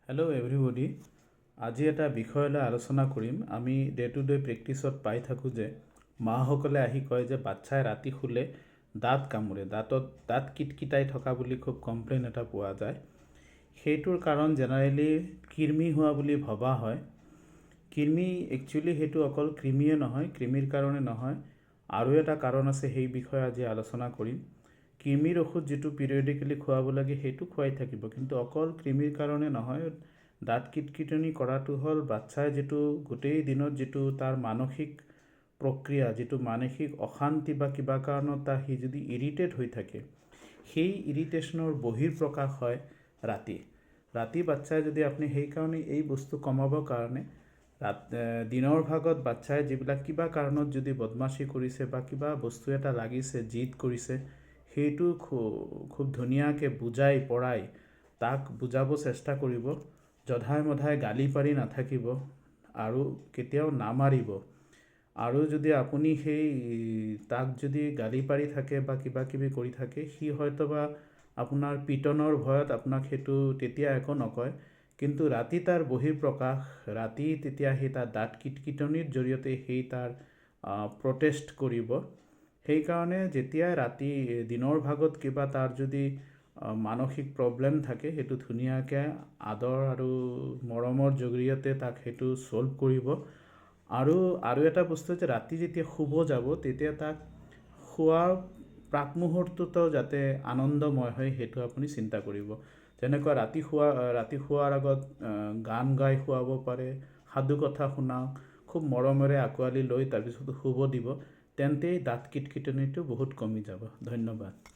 Hello' everybody. আজি এটা বিষয়লৈ আলোচনা কৰিম। আমি ডে টু ডে প্ৰেক্টিছত পাই থাকোঁ যে মাসকলে আহি কয় যে বাচ্চাই ৰাতি শুলে দাঁত কামুৰে, দাঁত কিটকিটাই থকা বুলি খুব কমপ্লেইন এটা পোৱা যায়। সেইটোৰ কাৰণ জেনেৰেলি কৃমি হোৱা বুলি ভবা হয়। কৃমি একচুৱেলি সেইটো অকল কৃমিয়ে নহয়, কৃমিৰ কাৰণে নহয়, আৰু এটা কাৰণ আছে। সেই বিষয়ে আজি আলোচনা কৰিম। কৃমিৰ ঔষধ যিটো পিৰিয়ডিকেলি খুৱাব লাগে সেইটো খুৱাই থাকিব, কিন্তু অকল কৃমিৰ কাৰণে নহয়। দাঁত কিটকিটনি কৰাটো হ'ল বাচ্চাই যিটো গোটেই দিনত যিটো তাৰ মানসিক প্ৰক্ৰিয়া, যিটো মানসিক অশান্তি বা কিবা কাৰণত সি যদি ইৰিটেট হৈ থাকে, সেই ইৰিটেশ্যনৰ বহিঃপ্ৰকাশ হয় ৰাতি বাচ্চাই যদি আপুনি সেইকাৰণে এই বস্তু কমাবৰ কাৰণে দিনৰ ভাগত বাচ্চাই যিবিলাক কিবা কাৰণত যদি বদমাচি কৰিছে বা কিবা বস্তু এটা লাগিছে, জিদ কৰিছে, সেইটো খুব ধুনীয়াকৈ বুজাই পৰাই তাক বুজাব চেষ্টা কৰিব। জধাই মধাই গালি পাৰি নাথাকিব আৰু কেতিয়াও নামাৰিব। আৰু যদি আপুনি সেই তাক যদি গালি পাৰি থাকে বা কিবা কিবি কৰি থাকে, সি হয়তো বা আপোনাৰ পিটনৰ ভয়ত আপোনাক সেইটো তেতিয়া একো নকয়, কিন্তু ৰাতি তাৰ বহিঃপ্ৰকাশ, ৰাতি তেতিয়া সেই তাৰ দাঁত কিটকিটনিৰ জৰিয়তে সেই তাৰ প্ৰটেষ্ট কৰিব। সেইকাৰণে যেতিয়াই ৰাতি দিনৰ ভাগত কিবা তাৰ যদি মানসিক প্ৰব্লেম থাকে, সেইটো ধুনীয়াকৈ আদৰ আৰু মৰমৰ জৰিয়তে তাক সেইটো ছল্ভ কৰিব। আৰু এটা বস্তু যে ৰাতি যেতিয়া শুব যাব, তেতিয়া তাক শোৱাৰ প্ৰাকমুহূৰ্ততো যাতে আনন্দময় হয় সেইটো আপুনি চিন্তা কৰিব। যেনেকুৱা ৰাতি শোৱাৰ আগত গান গাই শুৱাব পাৰে, সাধু কথা শুনাওক, খুব মৰমেৰে আঁকোৱালি লৈ তাৰপিছত শুব দিব, তেন্তে দাঁত কিটকিটনিটো বহুত কমি যাব। ধন্যবাদ।